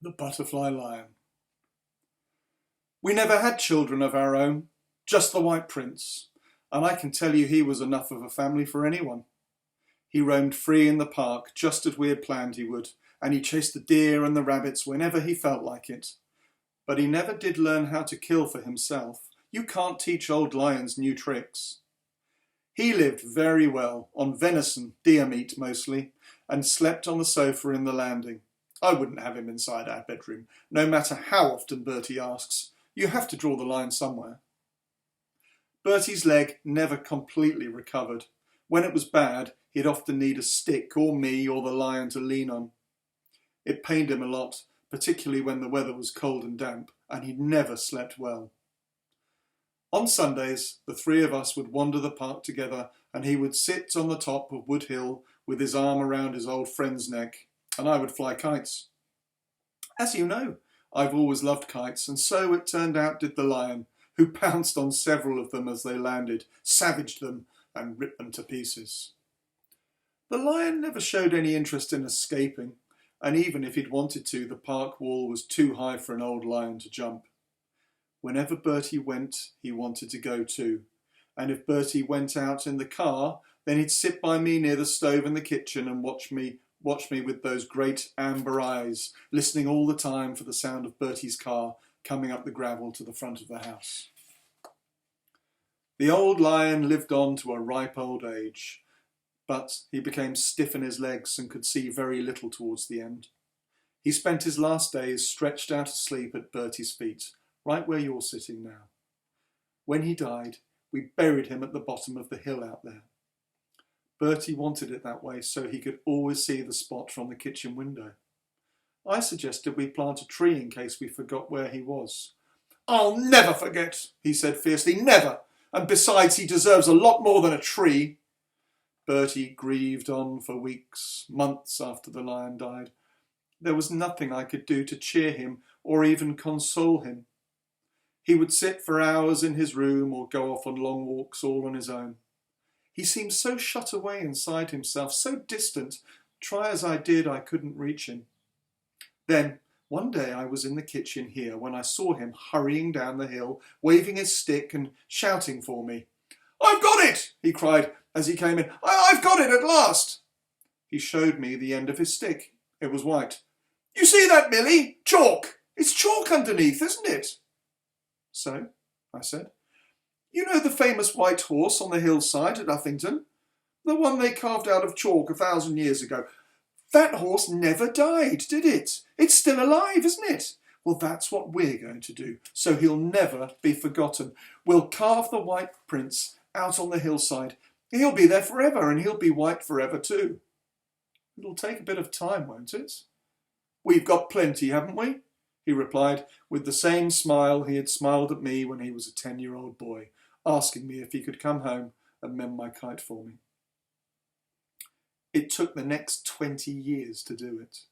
The Butterfly Lion. We never had children of our own, just the White Prince, and I can tell you he was enough of a family for anyone. He roamed free in the park, just as we had planned he would, and he chased the deer and the rabbits whenever he felt like it. But he never did learn how to kill for himself. You can't teach old lions new tricks. He lived very well on venison, deer meat mostly, and slept on the sofa in the landing. I wouldn't have him inside our bedroom, no matter how often Bertie asks. You have to draw the line somewhere. Bertie's leg never completely recovered. When it was bad, he'd often need a stick or me or the lion to lean on. It pained him a lot, particularly when the weather was cold and damp, and he never slept well. On Sundays, the three of us would wander the park together, and he would sit on the top of Wood Hill with his arm around his old friend's neck, and I would fly kites. As you know, I've always loved kites, and so it turned out did the lion, who pounced on several of them as they landed, savaged them, and ripped them to pieces. The lion never showed any interest in escaping, and even if he'd wanted to, the park wall was too high for an old lion to jump. Whenever Bertie went, he wanted to go too, and if Bertie went out in the car, then he'd sit by me near the stove in the kitchen and watch me with those great amber eyes, listening all the time for the sound of Bertie's car coming up the gravel to the front of the house. The old lion lived on to a ripe old age, but he became stiff in his legs and could see very little towards the end. He spent his last days stretched out asleep at Bertie's feet, right where you're sitting now. When he died, we buried him at the bottom of the hill out there. Bertie wanted it that way so he could always see the spot from the kitchen window. I suggested we plant a tree in case we forgot where he was. "I'll never forget," he said fiercely, "never. And besides, he deserves a lot more than a tree." Bertie grieved on for weeks, months after the lion died. There was nothing I could do to cheer him or even console him. He would sit for hours in his room or go off on long walks all on his own. He seemed so shut away inside himself, so distant. Try as I did, I couldn't reach him. Then, one day I was in the kitchen here when I saw him hurrying down the hill, waving his stick and shouting for me. "I've got it!" he cried as he came in. I've got it at last!" He showed me the end of his stick. It was white. "You see that, Millie? Chalk! It's chalk underneath, isn't it?" "So?" I said. "You know the famous white horse on the hillside at Uffington? The one they carved out of chalk 1,000 years ago. That horse never died, did it? It's still alive, isn't it? Well, that's what we're going to do, so he'll never be forgotten. We'll carve the White Prince out on the hillside. He'll be there forever, and he'll be white forever too. It'll take a bit of time, won't it?" "We've got plenty, haven't we?" he replied, with the same smile he had smiled at me when he was a 10-year-old boy, asking me if he could come home and mend my kite for me. It took the next 20 years to do it.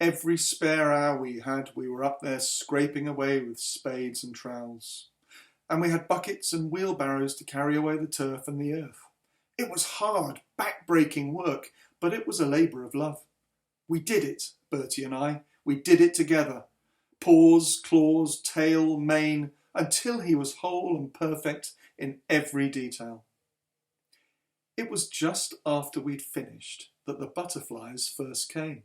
Every spare hour we had, we were up there scraping away with spades and trowels. And we had buckets and wheelbarrows to carry away the turf and the earth. It was hard, back-breaking work, but it was a labour of love. We did it, Bertie and I. We did it together. Paws, claws, tail, mane, until he was whole and perfect in every detail. It was just after we'd finished that the butterflies first came.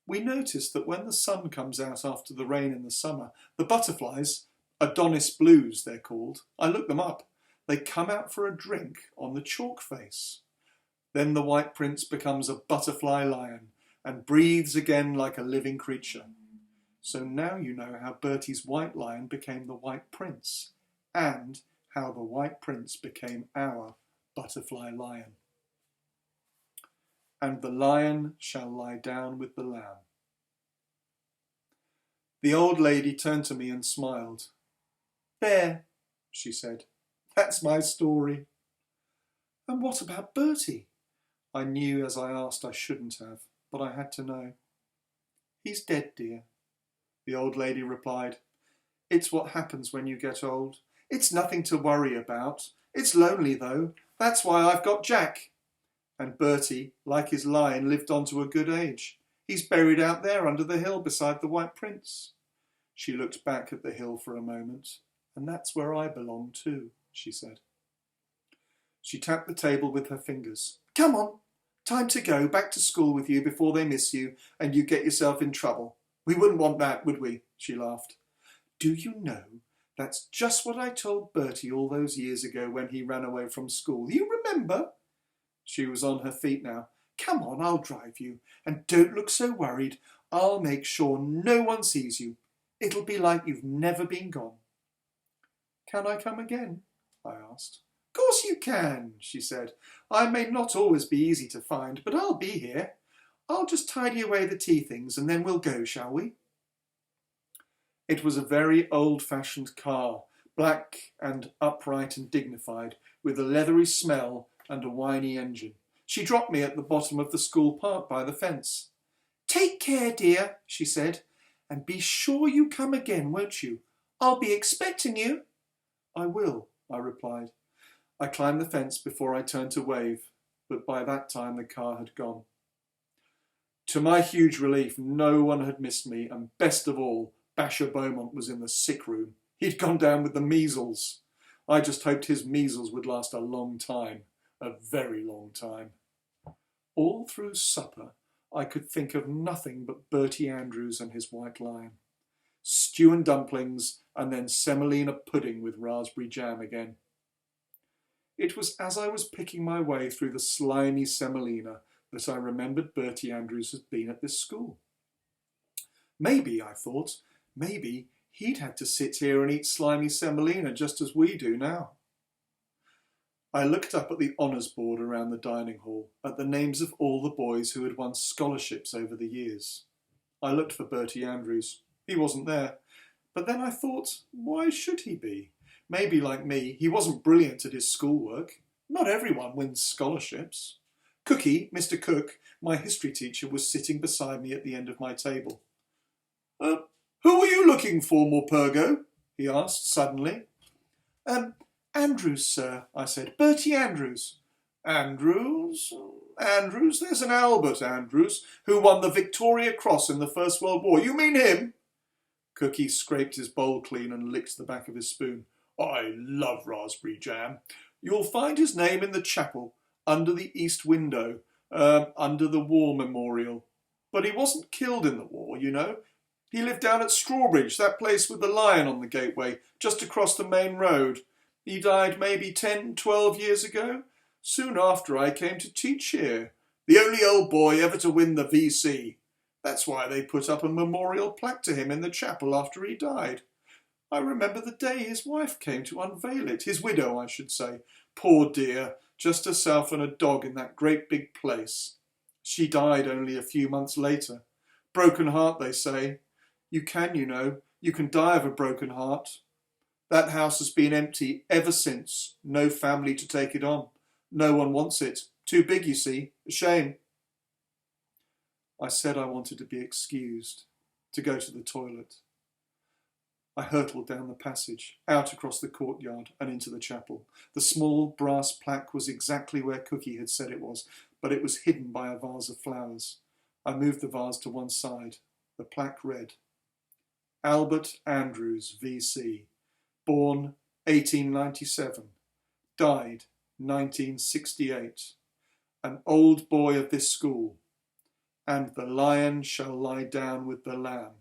We noticed that when the sun comes out after the rain in the summer, the butterflies, Adonis blues they're called, I looked them up, they come out for a drink on the chalk face. Then the White Prince becomes a butterfly lion and breathes again like a living creature. So now you know how Bertie's white lion became the White Prince, and how the White Prince became our butterfly lion. And the lion shall lie down with the lamb. The old lady turned to me and smiled. "There," she said, "that's my story." "And what about Bertie?" I knew as I asked I shouldn't have, but I had to know. "He's dead, dear," the old lady replied. "It's what happens when you get old. It's nothing to worry about. It's lonely, though. That's why I've got Jack." And Bertie, like his lion, lived on to a good age. He's buried out there under the hill beside the White Prince. She looked back at the hill for a moment. And that's where I belong too, she said. She tapped the table with her fingers. Come on, time to go back to school with you before they miss you and you get yourself in trouble. We wouldn't want that, would we? She laughed. Do you know, that's just what I told Bertie all those years ago when he ran away from school. You remember? She was on her feet now. Come on, I'll drive you. And don't look so worried. I'll make sure no one sees you. It'll be like you've never been gone. Can I come again? I asked. Of course you can, she said. I may not always be easy to find, but I'll be here. I'll just tidy away the tea things and then we'll go, shall we? It was a very old-fashioned car, black and upright and dignified, with a leathery smell and a whiny engine. She dropped me at the bottom of the school park by the fence. Take care, dear, she said, and be sure you come again, won't you? I'll be expecting you. I will, I replied. I climbed the fence before I turned to wave, but by that time the car had gone. To my huge relief, no one had missed me, and best of all, Basher Beaumont was in the sick room. He'd gone down with the measles. I just hoped his measles would last a long time, a very long time. All through supper, I could think of nothing but Bertie Andrews and his white lion. Stew and dumplings, and then semolina pudding with raspberry jam again. It was as I was picking my way through the slimy semolina that I remembered Bertie Andrews had been at this school. Maybe, I thought, maybe he'd had to sit here and eat slimy semolina just as we do now. I looked up at the honours board around the dining hall, at the names of all the boys who had won scholarships over the years. I looked for Bertie Andrews. He wasn't there. But then I thought, why should he be? Maybe, like me, he wasn't brilliant at his schoolwork. Not everyone wins scholarships. Cookie, Mr. Cook, my history teacher, was sitting beside me at the end of my table. Who were you looking for, Morpurgo? He asked suddenly. Andrews, sir, I said. Bertie Andrews. Andrews? Andrews? There's an Albert Andrews, who won the Victoria Cross in the First World War. You mean him? Cookie scraped his bowl clean and licked the back of his spoon. I love raspberry jam. You'll find his name in the chapel, under the east window, under the war memorial. But he wasn't killed in the war, you know. He lived down at Strawbridge, that place with the lion on the gateway, just across the main road. He died maybe 10, 12 years ago, soon after I came to teach here. The only old boy ever to win the VC. That's why they put up a memorial plaque to him in the chapel after he died. I remember the day his wife came to unveil it, his widow, I should say. Poor dear, just herself and a dog in that great big place. She died only a few months later. Broken heart, they say. You can, you know, you can die of a broken heart. That house has been empty ever since. No family to take it on. No one wants it. Too big, you see. A shame. I said I wanted to be excused, to go to the toilet. I hurtled down the passage, out across the courtyard and into the chapel. The small brass plaque was exactly where Cookie had said it was, but it was hidden by a vase of flowers. I moved the vase to one side. The plaque read, Albert Andrews, VC, born 1897, died 1968, an old boy of this school, and the lion shall lie down with the lamb.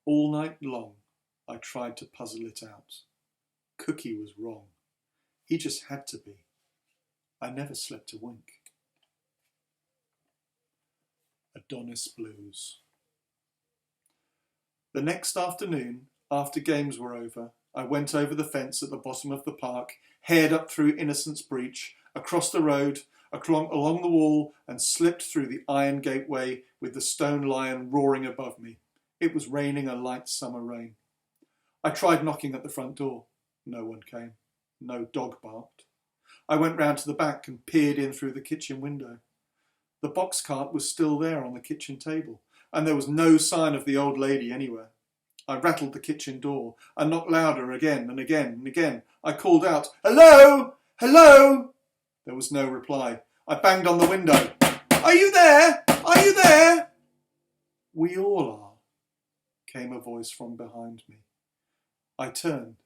All night long, I tried to puzzle it out. Cookie was wrong. He just had to be. I never slept a wink. Adonis Blues. The next afternoon, after games were over, I went over the fence at the bottom of the park, hared up through Innocents Breach, across the road, along the wall, and slipped through the iron gateway with the stone lion roaring above me. It was raining a light summer rain. I tried knocking at the front door. No one came. No dog barked. I went round to the back and peered in through the kitchen window. The box cart was still there on the kitchen table, and there was no sign of the old lady anywhere. I rattled the kitchen door and knocked louder again and again and again. I called out, "Hello! Hello!" There was no reply. I banged on the window. "Are you there?" Are you there? We all are, came a voice from behind me. I turned.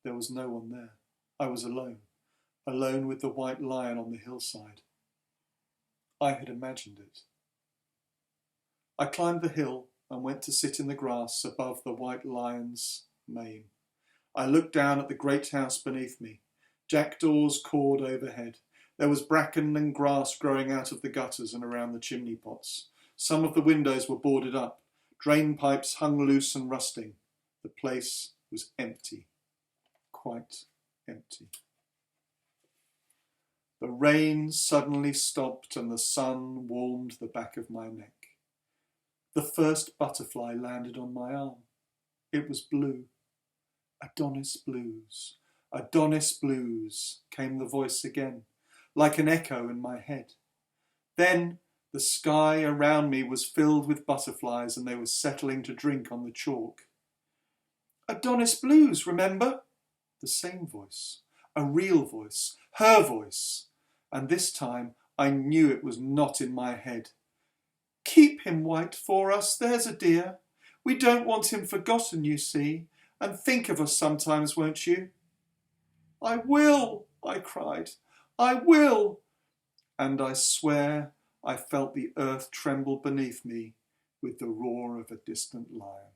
There was no one there. I was alone, alone with the white lion on the hillside. I had imagined it. I climbed the hill and went to sit in the grass above the white lion's mane. I looked down at the great house beneath me. Jackdaws cawed overhead. There was bracken and grass growing out of the gutters and around the chimney pots. Some of the windows were boarded up. Drain pipes hung loose and rusting. The place was empty. Quite empty. The rain suddenly stopped and the sun warmed the back of my neck. The first butterfly landed on my arm. It was blue. Adonis blues. Adonis blues, came the voice again, like an echo in my head. Then the sky around me was filled with butterflies and they were settling to drink on the chalk. Adonis blues, remember? The same voice, a real voice, her voice. And this time I knew it was not in my head. Keep him white for us, there's a dear. We don't want him forgotten, you see, and think of us sometimes, won't you? I will, I cried. I will. And I swear I felt the earth tremble beneath me with the roar of a distant lion.